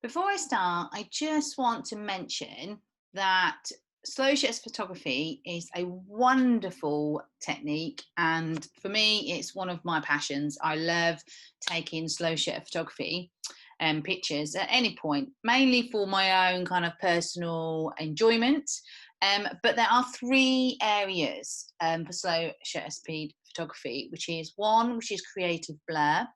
Before I start, I just want to mention that slow shutter photography is a wonderful technique, and for me, it's one of my passions. I love taking slow shutter photography and pictures at any point, mainly for my own kind of personal enjoyment. But there are three areas for slow shutter speed photography, which is one, which is creative blur.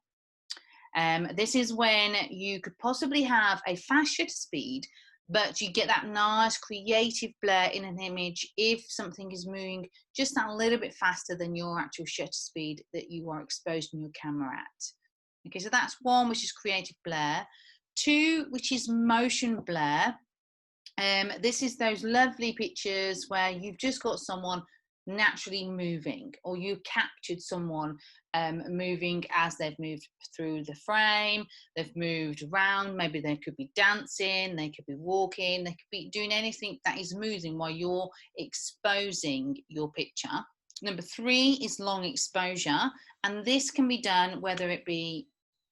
This is when you could possibly have a fast shutter speed, but you get that nice creative blur in an image if something is moving just that little bit faster than your actual shutter speed that you are exposing your camera at. Okay, so that's one, which is creative blur. Two, which is motion blur. This is those lovely pictures where you've just got someone naturally moving, or you captured someone moving as they've moved through the frame, they've moved around, maybe they could be dancing, they could be walking, they could be doing anything that is moving while you're exposing your picture. Number three is long exposure, and this can be done whether it be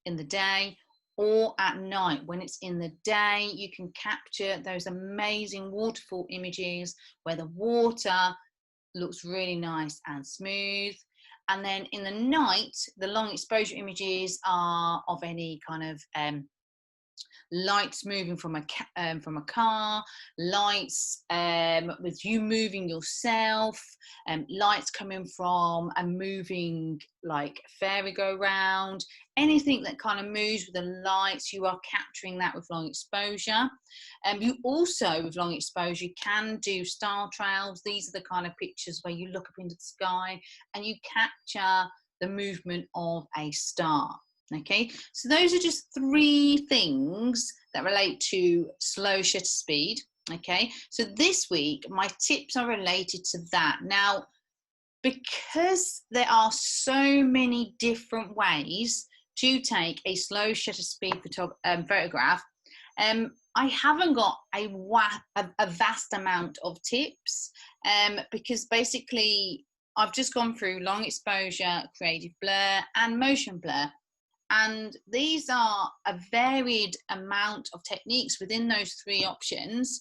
in the day or at night. When it's in the day, you can capture those amazing waterfall images where the water looks really nice and smooth. And then in the night, the long exposure images are of any kind of lights moving from a car, lights with you moving yourself, lights coming from a moving like merry-go-round, anything that kind of moves with the lights, you are capturing that with long exposure. You also, with long exposure, can do star trails. These are the kind of pictures where you look up into the sky and you capture the movement of a star. Okay, so those are just three things that relate to slow shutter speed. Okay, so this week my tips are related to that. Now, because there are so many different ways to take a slow shutter speed photograph, I haven't got a vast amount of tips because basically I've just gone through long exposure, creative blur, and motion blur. And these are a varied amount of techniques within those three options.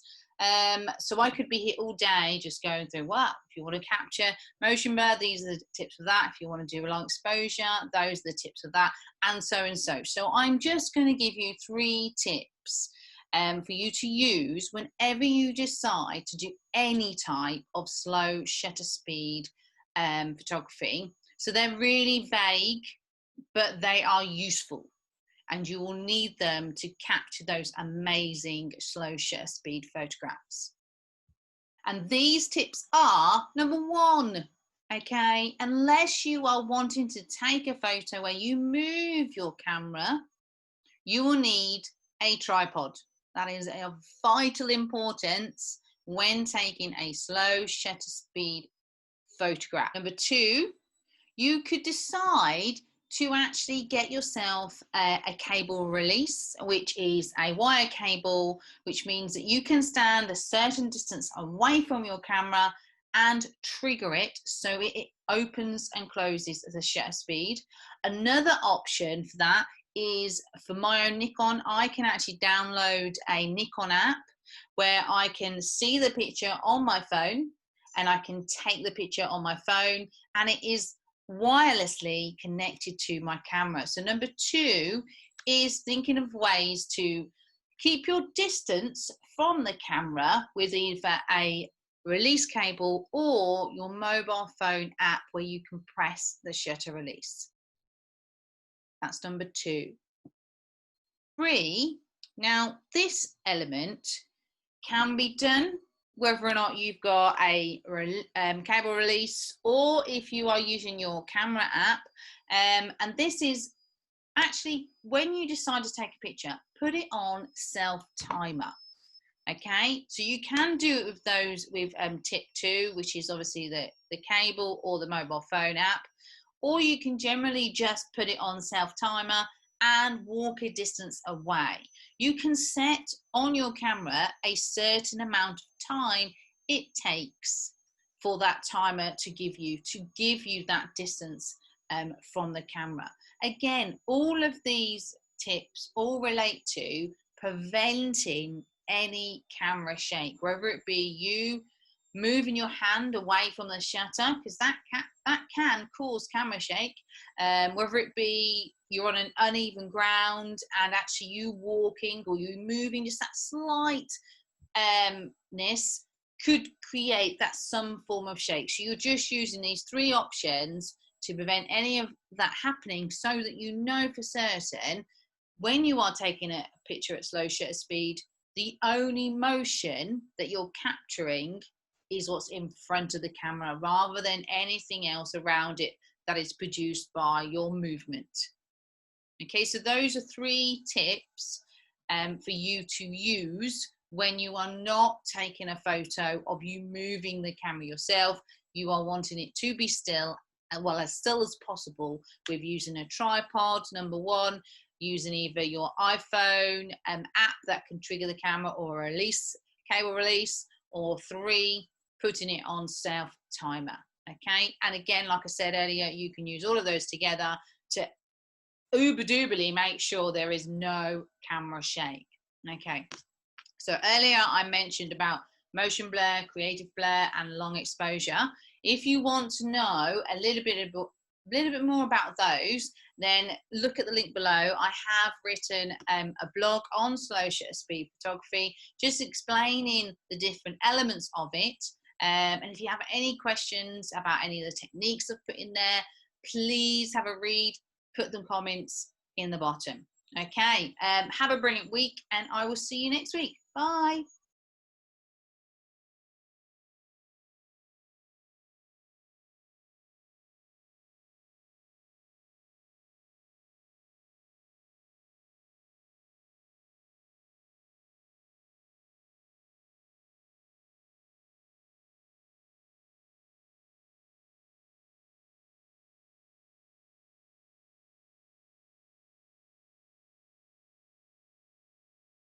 So I could be here all day just going through, well, if you want to capture motion blur, these are the tips for that. If you want to do a long exposure, those are the tips for that, and so and so. So I'm just going to give you three tips for you to use whenever you decide to do any type of slow shutter speed photography. So they're really vague, but they are useful, and you will need them to capture those amazing slow shutter speed photographs. And these tips are, number one, okay, unless you are wanting to take a photo where you move your camera, you will need a tripod. That is of vital importance when taking a slow shutter speed photograph. Number two, you could decide to actually get yourself a cable release, which is a wire cable, which means that you can stand a certain distance away from your camera and trigger it so it opens and closes at a shutter speed. Another option for that is, for my own Nikon, I can actually download a Nikon app where I can see the picture on my phone and I can take the picture on my phone, and it is wirelessly connected to my camera. So number two is thinking of ways to keep your distance from the camera with either a release cable or your mobile phone app where you can press the shutter release. That's number two. Three, now this element can be done whether or not you've got a cable release or if you are using your camera app. And this is actually, when you decide to take a picture, put it on self-timer. Okay, so you can do it with those with tip two, which is obviously the cable or the mobile phone app, or you can generally just put it on self-timer and walk a distance away. You can set on your camera a certain amount of time it takes for that timer to give you that distance from the camera. Again, all of these tips all relate to preventing any camera shake, whether it be you moving your hand away from the shutter, because that can cause camera shake, whether it be you're on an uneven ground and actually you walking or you moving, just that slight ness could create that some form of shake. So you're just using these three options to prevent any of that happening, so that you know for certain when you are taking a picture at slow shutter speed, the only motion that you're capturing is what's in front of the camera, rather than anything else around it that is produced by your movement. Okay, so those are 3 tips for you to use when you are not taking a photo of you moving the camera yourself. You are wanting it to be still, well, as still as possible, with using a tripod, number 1, using either your iPhone app that can trigger the camera, or a release, cable release, or 3, putting it on self timer. Okay, and again, like I said earlier, you can use all of those together to uber-duberly make sure there is no camera shake. Okay, so earlier I mentioned about motion blur, creative blur, and long exposure. If you want to know a little bit more about those, then look at the link below. I have written a blog on slow shutter speed photography, just explaining the different elements of it. And if you have any questions about any of the techniques I've put in there, please have a read, put them comments in the bottom. Okay, have a brilliant week, and I will see you next week. Bye.